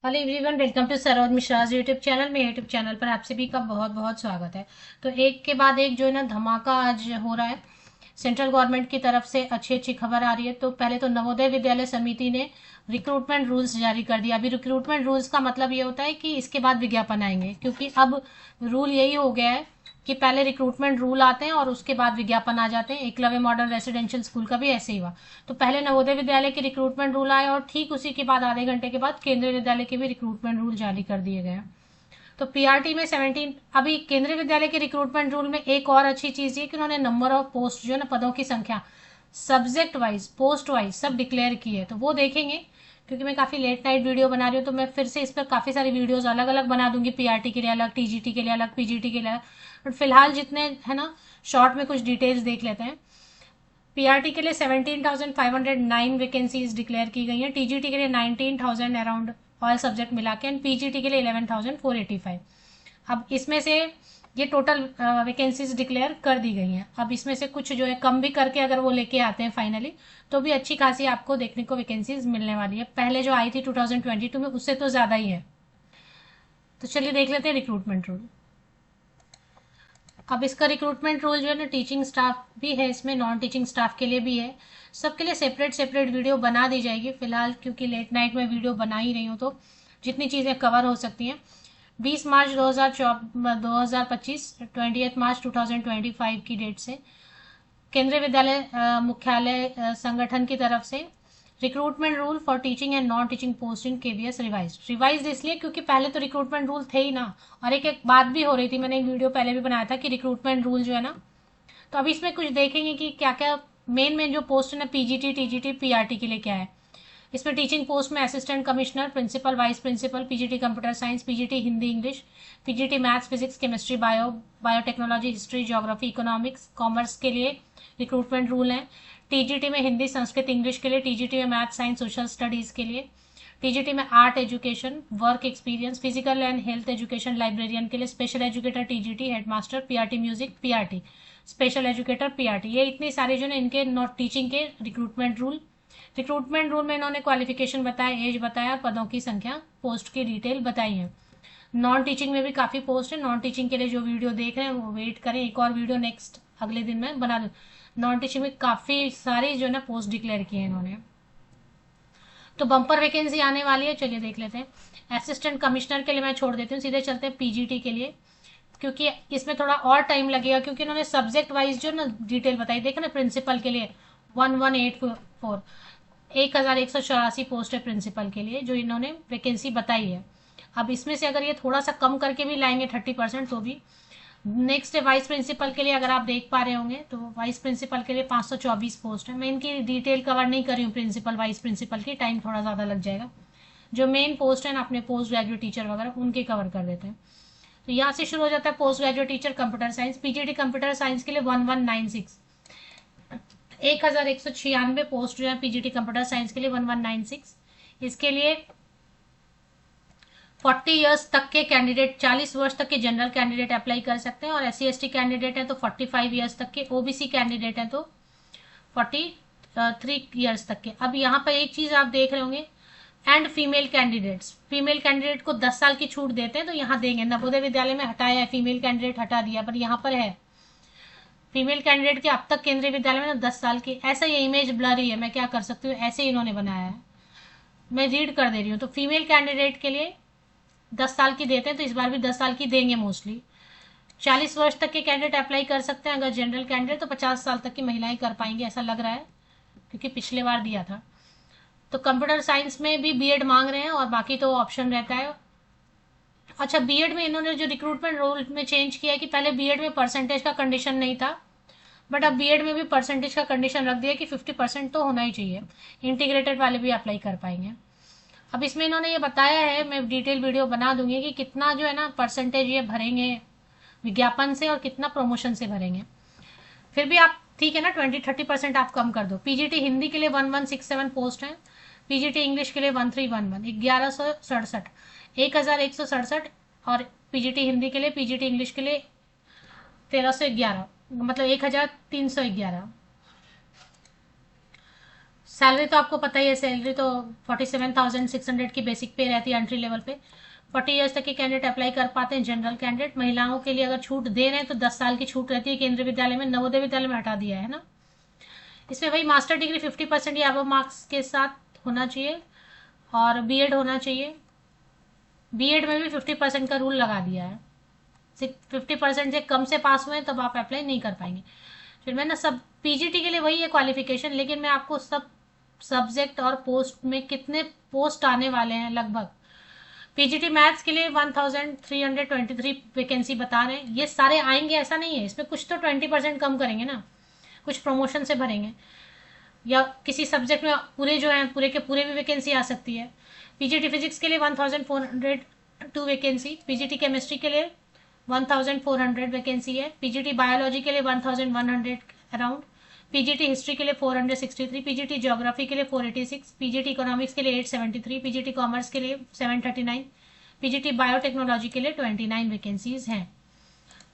Hello everyone, welcome to Saroj Mishra's YouTube channel. में YouTube channel पर आप सभी का बहुत बहुत स्वागत है। तो एक के बाद एक जो है ना धमाका आज हो रहा है। सेंट्रल गवर्नमेंट की तरफ से अच्छी अच्छी खबर आ रही है। तो पहले तो नवोदय विद्यालय समिति ने रिक्रूटमेंट रूल्स जारी कर दिया। अभी रिक्रूटमेंट रूल्स का मतलब ये होता है कि इसके बाद विज्ञापन आएंगे, क्योंकि अब रूल यही हो गया है कि पहले रिक्रूटमेंट रूल आते हैं और उसके बाद विज्ञापन आ जाते हैं। एकलव्य मॉडल रेसिडेंशियल स्कूल का भी ऐसे ही हुआ। तो पहले नवोदय विद्यालय के रिक्रूटमेंट रूल आए और ठीक उसी के बाद आधे घंटे के बाद केंद्रीय विद्यालय के भी रिक्रूटमेंट रूल जारी कर दिए गए। तो पीआरटी में 17। अभी केंद्रीय विद्यालय के रिक्रूटमेंट रूल में एक और अच्छी चीज ये कि उन्होंने नंबर ऑफ पोस्ट जो है ना, पदों की संख्या सब्जेक्ट वाइज पोस्ट वाइज सब डिक्लेयर की है। तो वो देखेंगे, क्योंकि मैं काफी लेट नाइट वीडियो बना रही हूँ तो मैं फिर से इस पर काफी सारी वीडियोस अलग अलग बना दूंगी। पीआरटी के लिए अलग, टीजीटी के लिए अलग, पीजीटी के लिए अलग। बट फिलहाल जितने है ना, शॉर्ट में कुछ डिटेल्स देख लेते हैं। पीआरटी के लिए 17,509 वैकेंसीज डिक्लेयर की गई हैं। टीजीटी के लिए 19,000 अराउंड ऑल सब्जेक्ट मिला के, एंड पीजीटी के लिए 11,485। अब इसमें से ये टोटल वैकेंसीज डिक्लेयर कर दी गई हैं। अब इसमें से कुछ जो है कम भी करके अगर वो लेके आते हैं फाइनली, तो भी अच्छी खासी आपको देखने को वैकेंसीज मिलने वाली है। पहले जो आई थी 2022 में, उससे तो ज़्यादा ही है। तो चलिए देख लेते हैं रिक्रूटमेंट रूल। अब इसका रिक्रूटमेंट रूल जो है ना, टीचिंग स्टाफ भी है इसमें, नॉन टीचिंग स्टाफ के लिए भी है। सबके लिए सेपरेट सेपरेट वीडियो बना दी जाएगी फिलहाल, क्योंकि लेट नाइट में वीडियो बना ही रही हूँ तो जितनी चीज़ें कवर हो सकती हैं। 20 मार्च 2025, 28 मार्च 2025 की डेट से केंद्रीय विद्यालय मुख्यालय संगठन की तरफ से recruitment rule for teaching and non teaching post in KVS revise इसलिए क्योंकि पहले तो रिक्रूटमेंट रूल थे ही ना। और एक बात भी हो रही थी, मैंने एक वीडियो पहले भी बनाया था कि रिक्रूटमेंट रूल जो है ना, तो अब इसमें कुछ देखेंगे कि क्या क्या मेन मेन जो पोस्ट है ना, पीजीटी टीजीटी पीआरटी के लिए क्या है। इसमें टीचिंग पोस्ट में assistant commissioner, principal, vice principal, PGT computer science, PGT Hindi English, PGT maths physics chemistry biotechnology history geography economics commerce के लिए रिक्रूटमेंट रूल है। टीजीटी में हिंदी संस्कृत इंग्लिश के लिए, टीजीटी में मैथ साइंस सोशल स्टडीज के लिए, टीजीटी में art education work experience physical and health education librarian के लिए, special educator TGT headmaster, PRT music PRT, special educator PRT. ये इतनी सारी जो है इनके नॉट टीचिंग के रिक्रूटमेंट रूल में इन्होंने क्वालिफिकेशन बताया, एज बताया, पदों की संख्या, पोस्ट की डिटेल बताई है। नॉन टीचिंग में भी काफ़ी पोस्ट है। नॉन टीचिंग के लिए जो वीडियो देख रहे हैं वो वेट करें, एक और वीडियो नेक्स्ट अगले दिन में बना दूँ। नॉन टीचिंग में काफ़ी सारी जो है ना पोस्ट डिक्लेयर की है इन्होंने। तो बम्पर वैकेंसी आने वाली है, चलिए देख लेते हैं। असिस्टेंट कमिश्नर के लिए मैं छोड़ देती हूँ, सीधे चलते हैं पीजीटी के लिए, क्योंकि इसमें थोड़ा और टाइम लगेगा, क्योंकि इन्होंने सब्जेक्ट वाइज जो ना डिटेल बताई। देखे ना, प्रिंसिपल के लिए 1184, 1,184 पोस्ट है प्रिंसिपल के लिए जो इन्होंने वैकेंसी बताई है। अब इसमें से अगर ये थोड़ा सा कम करके भी लाएंगे 30% तो भी। नेक्स्ट है वाइस प्रिंसिपल के लिए, अगर आप देख पा रहे होंगे तो वाइस प्रिंसिपल के लिए 524 पोस्ट है। मैं इनकी डिटेल कवर नहीं कर रही हूँ, प्रिंसिपल वाइस प्रिंसिपल की, टाइम थोड़ा ज़्यादा लग जाएगा। जो मेन पोस्ट है ना अपने पोस्ट ग्रेजुएट टीचर वगैरह, उनके कवर कर देते हैं। तो यहाँ से शुरू हो जाता है post graduate teacher computer science. PGT computer science के लिए 1196, 1,196 पोस्ट जो है पीजीटी कंप्यूटर साइंस के लिए 1196। इसके लिए 40 ईयर्स तक के कैंडिडेट, 40 वर्ष तक के जनरल कैंडिडेट अप्लाई कर सकते हैं, और SC ST कैंडिडेट है तो 45 ईयर्स तक के, ओबीसी कैंडिडेट है तो 43 ईयर्स तक के। अब यहाँ पर एक चीज आप देख रहे होंगे, and female candidates, female candidate को 10 साल की छूट देते हैं, तो यहाँ देंगे। नवोदय विद्यालय में हटाया है, फीमेल कैंडिडेट हटा दिया, पर यहाँ पर है फीमेल कैंडिडेट के अब तक केंद्रीय विद्यालय में ना 10 साल की। ऐसा ये इमेज ब्लरी है, मैं क्या कर सकती हूँ, ऐसे ही इन्होंने बनाया है। मैं रीड कर दे रही हूँ। तो फीमेल कैंडिडेट के लिए 10 साल की देते हैं, तो इस बार भी 10 साल की देंगे मोस्टली। 40 वर्ष तक के कैंडिडेट अप्लाई कर सकते हैं, अगर जनरल कैंडिडेट, तो 50 साल तक की महिलाएं कर पाएंगी ऐसा लग रहा है, क्योंकि पिछले बार दिया था। तो कंप्यूटर साइंस में भी बीएड मांग रहे हैं, और बाकी तो ऑप्शन रहता है। अच्छा, बीएड में इन्होंने जो रिक्रूटमेंट रूल में चेंज किया है कि पहले बीएड में परसेंटेज का कंडीशन नहीं था, बट अब बीएड में भी परसेंटेज का कंडीशन रख दिया कि 50% तो होना ही चाहिए। इंटीग्रेटेड वाले भी अप्लाई कर पाएंगे। अब इसमें इन्होंने ये बताया है, मैं डिटेल वीडियो बना दूंगी कि कितना जो है ना परसेंटेज ये भरेंगे विज्ञापन से और कितना प्रमोशन से भरेंगे। फिर भी आप ठीक है ना, 20-30% आप कम कर दो। पीजीटी हिंदी के लिए 1167 पोस्ट है, पीजीटी इंग्लिश के लिए 1311, 1167, 1,167, और पीजीटी हिंदी के लिए, पीजीटी इंग्लिश के लिए 1311, मतलब 1,311। सैलरी तो आपको पता ही है, सैलरी तो 47,600 की बेसिक पे रहती है एंट्री लेवल पे। 40 ईयर्स तक के कैंडिडेट अप्लाई कर पाते हैं, जनरल कैंडिडेट। महिलाओं के लिए अगर छूट दे रहे हैं तो 10 साल की छूट रहती है केंद्रीय विद्यालय में, नवोदय विद्यालय में हटा दिया है ना। इसमें वही मास्टर डिग्री 50% या अब मार्क्स के साथ होना चाहिए, और बीएड होना चाहिए। बीएड में भी 50% का रूल लगा दिया है, 50% से कम से पास हुए हैं तब आप अप्लाई नहीं कर पाएंगे। फिर मैं ना सब पीजीटी के लिए वही है क्वालिफिकेशन, लेकिन मैं आपको सब सब्जेक्ट और पोस्ट में कितने पोस्ट आने वाले हैं लगभग। पीजीटी मैथ्स के लिए 1323 वैकेंसी बता रहे हैं, ये सारे आएंगे ऐसा नहीं है, इसमें कुछ तो 20% कम करेंगे ना, कुछ प्रमोशन से भरेंगे, या किसी सब्जेक्ट में पूरे जो हैं पूरे के पूरे भी वैकेंसी आ सकती है। पीजीटी फिजिक्स के लिए 1402 वैकेंसी, पीजीटी केमिस्ट्री के लिए 1400 वैकेंसी है, पीजीटी बायोलॉजी के लिए 1100 अराउंड, पीजीटी हिस्ट्री के लिए 463, पीजीटी ज्योग्राफी के लिए 486, पीजीटी इकोनॉमिक्स के लिए 873, पीजीटी कॉमर्स के लिए 739, पीजीटी बायोटेक्नोलॉजी के लिए 29 वैकेंसीज हैं।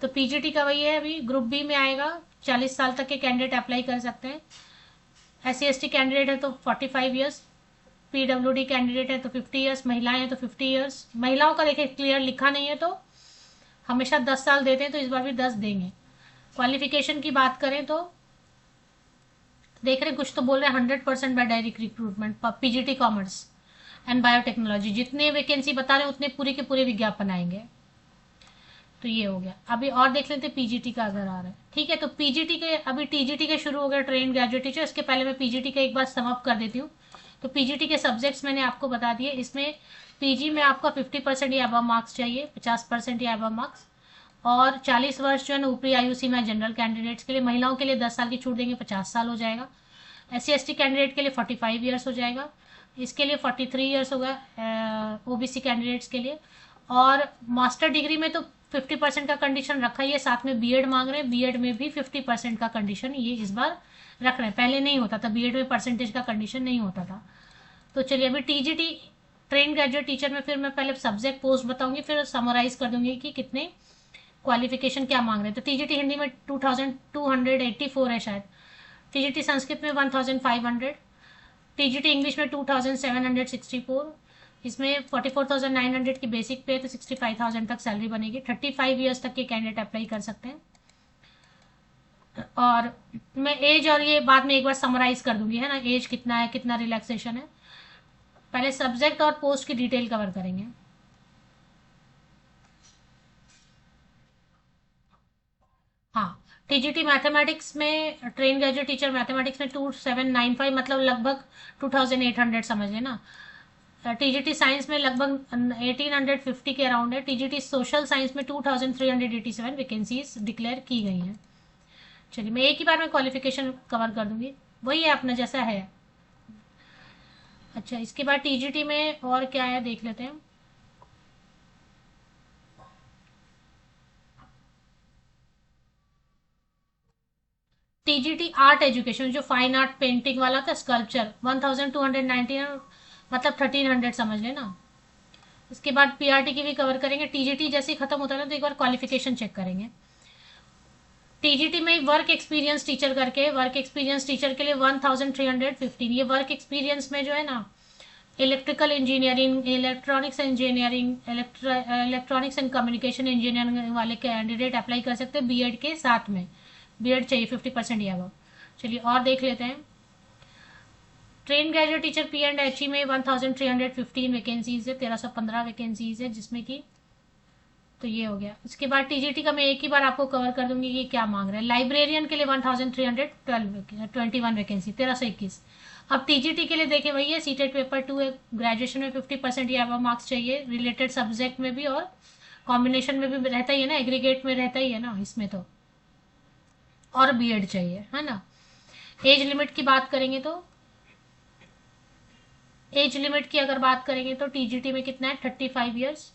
तो पीजीटी का वही है, अभी ग्रुप बी में आएगा, 40 साल तक के कैंडिडेट अप्लाई कर सकते हैं। SC/ST कैंडिडेट है तो 45 ईयर्स, पीडब्ल्यूडी कैंडिडेट है तो 50 ईयर्स, महिलाएं हैं तो 50 ईयर्स। महिलाओं का देखिए क्लियर लिखा नहीं है, तो हमेशा 10 साल देते हैं तो इस बार भी 10 देंगे। क्वालिफिकेशन की बात करें तो देख रहे हैं कुछ तो बोल रहे हैं 100% by direct recruitment, PGT commerce and biotechnology, जितने वैकेंसी बता रहे हैं उतने पूरे के पूरे विज्ञापन आएंगे। तो ये हो गया। अभी और देख लेते हैं पीजीटी का अगर आ रहा है, ठीक है। तो पीजीटी के अभी टीजीटी के शुरू हो गया, ट्रेन ग्रेजुएट टीचर। इसके पहले मैं पीजीटी का एक बार समअप कर देती हूँ। तो पीजीटी के सब्जेक्ट्स मैंने आपको बता दिए। इसमें पीजी में आपका 50% या अबव मार्क्स चाहिए, 50% या अबव मार्क्स, और 40 वर्ष जो है ना ऊपरी आयु सीमा जनरल कैंडिडेट्स के लिए। महिलाओं के लिए 10 साल की छूट देंगे, 50 साल हो जाएगा। SC/ST कैंडिडेट के लिए 45 ईयर्स हो जाएगा, इसके लिए 43 ईयर्स होगा ओबीसी कैंडिडेट्स के लिए। और मास्टर डिग्री में तो 50% का कंडीशन रखा ही है, साथ में बीएड मांग रहे हैं, बीएड में भी 50% का कंडीशन ये इस बार रख रहे हैं। पहले नहीं होता था, बीएड में परसेंटेज का कंडीशन नहीं होता था। तो चलिए अभी टीजीटी ट्रेन ग्रेजुएट टीचर में फिर मैं पहले सब्जेक्ट पोस्ट बताऊंगी, फिर समराइज कर दूंगी कि कितने क्वालिफिकेशन क्या मांग रहे हैं। तो टीजीटी हिंदी में 2284 है शायद, टीजीटी संस्कृत में 1500, टीजीटी इंग्लिश में 2764, इसमें 44,900 की बेसिक पे, तो 65,000 तक सैलरी बनेगी। 35 ईयर्स तक के कैंडिडेट अप्लाई कर सकते हैं। और मैं एज और ये बाद में एक बार समराइज कर दूंगी, है ना, एज कितना है, कितना रिलैक्सेशन है। पहले सब्जेक्ट और पोस्ट की डिटेल कवर करेंगे। हाँ, टीजीटी मैथमेटिक्स में ट्रेन ग्रेजुएट टीचर मैथमेटिक्स में 2795, मतलब लगभग 2800 समझ लेना। टीजीटी साइंस में लगभग 1850 के अराउंड है। टीजीटी सोशल साइंस में 2387 वैकेंसीज डिक्लेयर की गई हैं। चलिए मैं एक ही बार में क्वालिफिकेशन कवर कर दूंगी, वही है अपना जैसा है। अच्छा, इसके बाद टीजीटी में और क्या है देख लेते हैं। टीजीटी आर्ट एजुकेशन, जो फाइन आर्ट पेंटिंग वाला था, स्कल्पचर 1219, मतलब 1300 समझ लेना। इसके बाद पीआरटी की भी कवर करेंगे। टीजीटी जैसे ही खत्म होता है ना तो एक बार क्वालिफिकेशन चेक करेंगे। टीजीटी में वर्क एक्सपीरियंस टीचर करके, वर्क एक्सपीरियंस टीचर के लिए 1315। ये वर्क एक्सपीरियंस में जो है ना electrical engineering, electronics engineering, electronics and communication engineering वाले कैंडिडेट अप्लाई कर सकते हैं बीएड के साथ में। बीएड चाहिए 50% या वो। चलिए और देख लेते हैं। ट्रेन ग्रेजुएट टीचर P&HE में 1315 वैकेंसीज है, 1315 वैकेंसीज है जिसमें कि, तो ये हो गया। उसके बाद टीजीटी का मैं एक ही बार आपको कवर कर दूंगी कि क्या मांग रहे हैं। लाइब्रेरियन के लिए 1321 वैकेंसी, 1321। अब टीजीटी के लिए देखें वही है, सीटेट पेपर 2 है, ग्रेजुएशन में 50% या अब मार्क्स चाहिए, रिलेटेड सब्जेक्ट में भी और कॉम्बिनेशन में भी रहता ही है ना, एग्रीगेट में रहता ही है ना इसमें तो, और बीएड चाहिए, है ना। एज लिमिट की बात करेंगे तो, एज लिमिट की अगर बात करेंगे तो टीजीटी में कितना है, 35 ईयर्स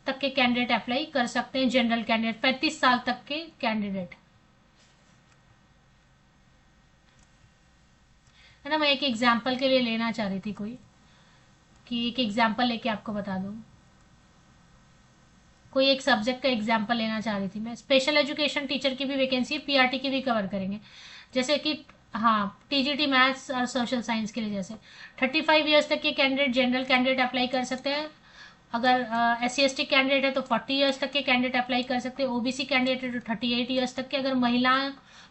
तक के कैंडिडेट अप्लाई कर सकते हैं। जनरल कैंडिडेट 35 साल तक के कैंडिडेट, है ना। मैं एक एग्जाम्पल के लिए लेना चाह रही थी कोई, कि एक एग्जाम्पल लेके आपको बता दूं, कोई एक सब्जेक्ट का एग्जाम्पल लेना चाह रही थी मैं। स्पेशल एजुकेशन टीचर की भी वैकेंसी, पीआरटी की भी कवर करेंगे। जैसे कि हाँ, टीजीटी मैथ्स और सोशल साइंस के लिए जैसे 35 ईयर्स तक के कैंडिडेट जनरल कैंडिडेट अप्लाई कर सकते हैं। अगर SC ST कैंडिडेट है तो 40 ईयर्स तक के कैंडिडेट अप्लाई कर सकते हैं। OBC कैंडिडेट है तो 38 ईयर्स तक के। अगर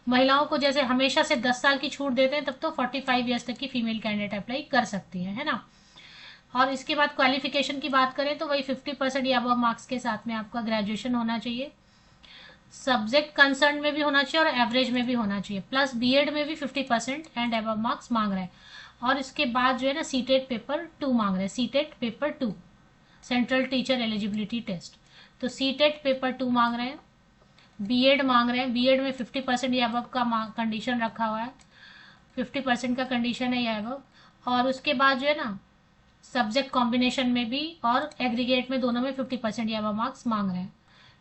महिलाओं को जैसे हमेशा से 10 साल की छूट देते हैं तब तो 45 ईयर्स तक की फीमेल कैंडिडेट अप्लाई कर सकती है ना। और इसके बाद क्वालिफिकेशन की बात करें तो वही 50% या अबव मार्क्स के साथ में आपका ग्रेजुएशन होना चाहिए। सब्जेक्ट कंसर्न में भी होना चाहिए और एवरेज में भी होना चाहिए, प्लस बीएड में भी 50% एंड अबव मार्क्स मांग रहे हैं। और इसके बाद जो है ना सीटेट पेपर 2 मांग रहे हैं, CTET paper 2 central teacher eligibility test. तो सीटेट पेपर 2 मांग रहे हैं। बीएड मांग रहे हैं, बीएड में 50% या अबव का कंडीशन रखा हुआ है, 50% का कंडीशन है या अबव। और उसके बाद जो है ना सब्जेक्ट कॉम्बिनेशन में भी और एग्रीगेट में दोनों में 50% या अबव मार्क्स मांग रहे हैं।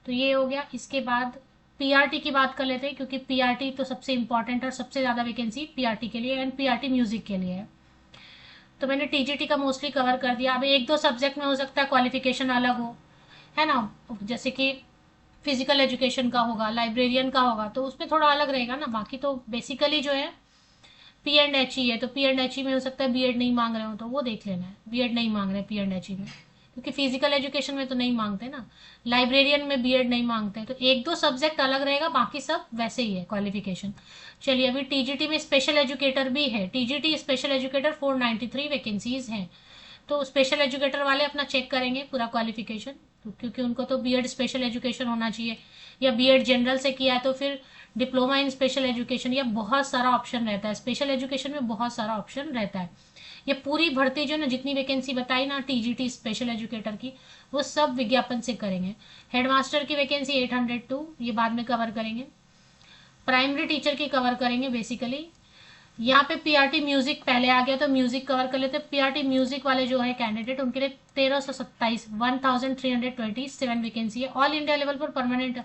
तो ये हो गया। इसके बाद पीआरटी की बात कर लेते हैं, क्योंकि पीआरटी तो सबसे इंपॉर्टेंट और सबसे ज़्यादा वैकेंसी पीआरटी के लिए एंड पीआरटी म्यूजिक के लिए है। तो मैंने टीजीटी का मोस्टली कवर कर दिया। अब एक दो सब्जेक्ट में हो सकता है क्वालिफिकेशन अलग हो, है ना, जैसे कि फिजिकल एजुकेशन का होगा, लाइब्रेरियन का होगा, तो उसमें थोड़ा अलग रहेगा ना। बाकी तो बेसिकली जो है P&HE है, तो P&HE में हो सकता है बीएड नहीं मांग रहे हो तो वो देख लेना है, बीएड नहीं मांग रहे P&HE में, क्योंकि फिजिकल एजुकेशन में तो नहीं मांगते ना, लाइब्रेरियन में बीएड नहीं मांगते। तो एक दो सब्जेक्ट अलग रहेगा, बाकी सब वैसे ही है क्वालिफिकेशन। चलिए, अभी टीजीटी में स्पेशल एजुकेटर भी है। टीजीटी स्पेशल एजुकेटर 493 वैकेंसीज हैं। तो स्पेशल एजुकेटर वाले अपना चेक करेंगे पूरा क्वालिफिकेशन, क्योंकि उनको तो बीएड स्पेशल एजुकेशन होना चाहिए, या बीएड जनरल से किया है तो फिर डिप्लोमा इन स्पेशल एजुकेशन, या बहुत सारा ऑप्शन रहता है स्पेशल एजुकेशन में, बहुत सारा ऑप्शन रहता है। ये पूरी भर्ती जो ना, जितनी वैकेंसी बताई ना टीजीटी स्पेशल एजुकेटर की, वो सब विज्ञापन से करेंगे। हेडमास्टर की वैकेंसी 802, ये बाद में कवर करेंगे। प्राइमरी टीचर की कवर करेंगे बेसिकली। यहाँ पे पीआरटी म्यूजिक पहले आ गया तो म्यूजिक कवर कर लेते। पीआरटी म्यूजिक वाले जो है कैंडिडेट, उनके लिए 1327 1327 वैकेंसी है। ऑल इंडिया लेवल पर परमानेंट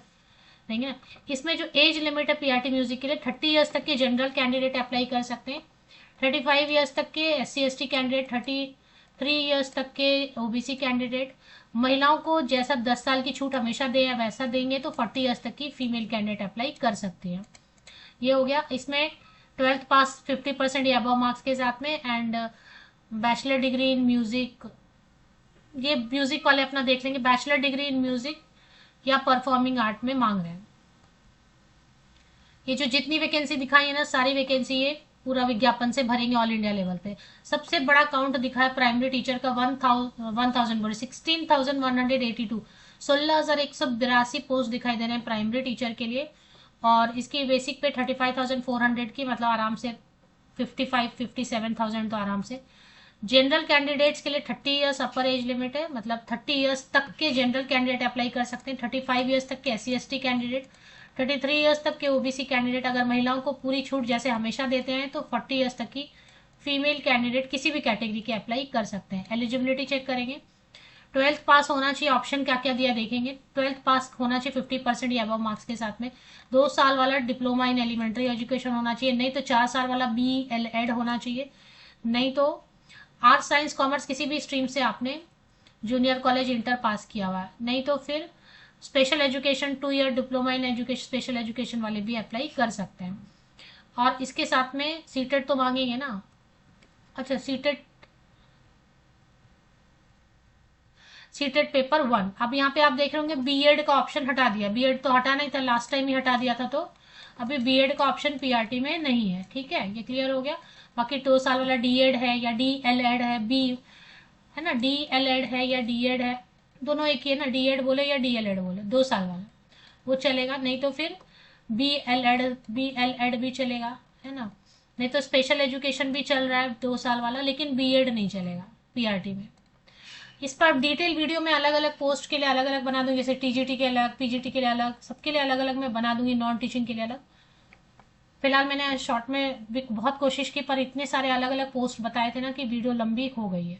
देंगे ना। इसमें जो एज लिमिट है पीआरटी म्यूजिक के लिए 30 ईयर्स तक के जनरल कैंडिडेट अप्लाई कर सकते हैं, 35 ईयर्स तक के SC ST कैंडिडेट, 33 ईयर्स तक के OBC कैंडिडेट। महिलाओं को जैसा 10 साल की छूट हमेशा दे वैसा देंगे तो 40 ईयर्स तक की फीमेल कैंडिडेट अप्लाई कर सकती है। ये हो गया। इसमें 12th पास 50% या अबव मार्क्स के साथ में and bachelor degree in music, ये म्यूजिक वाले अपना देख लेंगे। बैचलर डिग्री इन म्यूजिक या परफॉर्मिंग आर्ट में मांग रहे हैं। ये जो जितनी वैकेंसी दिखाई है ना, सारी वैकेंसी ये पूरा विज्ञापन से भरेंगे ऑल इंडिया लेवल पे। सबसे बड़ा काउंट दिखा है प्राइमरी टीचर का 16,182, 16,182 पोस्ट दिखाई दे रहे हैं प्राइमरी टीचर के लिए। और इसकी बेसिक पे 35,400 की, मतलब आराम से 57,000 तो आराम से। जनरल कैंडिडेट्स के लिए 30 ईयर्स अपर एज लिमिट है, मतलब 30 ईयर्स तक के जनरल कैंडिडेट अप्लाई कर सकते हैं। 35 ईयर्स तक के SC ST कैंडिडेट, 33 ईयर्स तक के OBC कैंडिडेट। अगर महिलाओं को पूरी छूट जैसे हमेशा देते हैं तो 40 ईयर्स तक की फीमेल कैंडिडेट किसी भी कैटेगरी के अप्लाई कर सकते हैं। एलिजिबिलिटी चेक करेंगे। 12th पास होना चाहिए, ऑप्शन क्या क्या दिया देखेंगे। 12th पास होना चाहिए 50% या अबव मार्क्स के साथ में। 2 साल वाला डिप्लोमा इन एलिमेंट्री एजुकेशन होना चाहिए, नहीं तो 4 साल वाला BEd होना चाहिए, नहीं तो आर्ट्स साइंस कॉमर्स किसी भी स्ट्रीम से आपने जूनियर कॉलेज इंटर पास किया हुआ है, नहीं तो फिर special education 2 year diploma in education special education वाले भी अप्लाई कर सकते हैं। और इसके साथ में सीटेट तो मांगेंगे ना। अच्छा, सीटेट पेपर 1। अब यहाँ पे आप देख रहे होंगे बीएड का ऑप्शन हटा दिया। बीएड तो हटा नहीं था, लास्ट टाइम ही हटा दिया था, तो अभी बीएड का ऑप्शन पीआरटी में नहीं है। ठीक है, ये क्लियर हो गया। बाकी 2 साल वाला डीएड है या DLED है, बी है ना, DLED है या DED है, दोनों एक ही है ना, DED बोले या DLED बोले, 2 साल वाला वो चलेगा, नहीं तो फिर BLED भी चलेगा, है ना। नहीं तो स्पेशल एजुकेशन भी चल रहा है 2 साल वाला, लेकिन बीएड नहीं चलेगा पीआरटी में। इस पर डिटेल वीडियो में अलग अलग पोस्ट के लिए अलग अलग बना दूंगी, जैसे टीजीटी के अलग, पीजीटी के लिए अलग, सबके लिए अलग अलग मैं बना दूंगी, नॉन टीचिंग के लिए अलग। फिलहाल मैंने शॉर्ट में बहुत कोशिश की, पर इतने सारे अलग अलग पोस्ट बताए थे ना कि वीडियो लंबी हो गई है।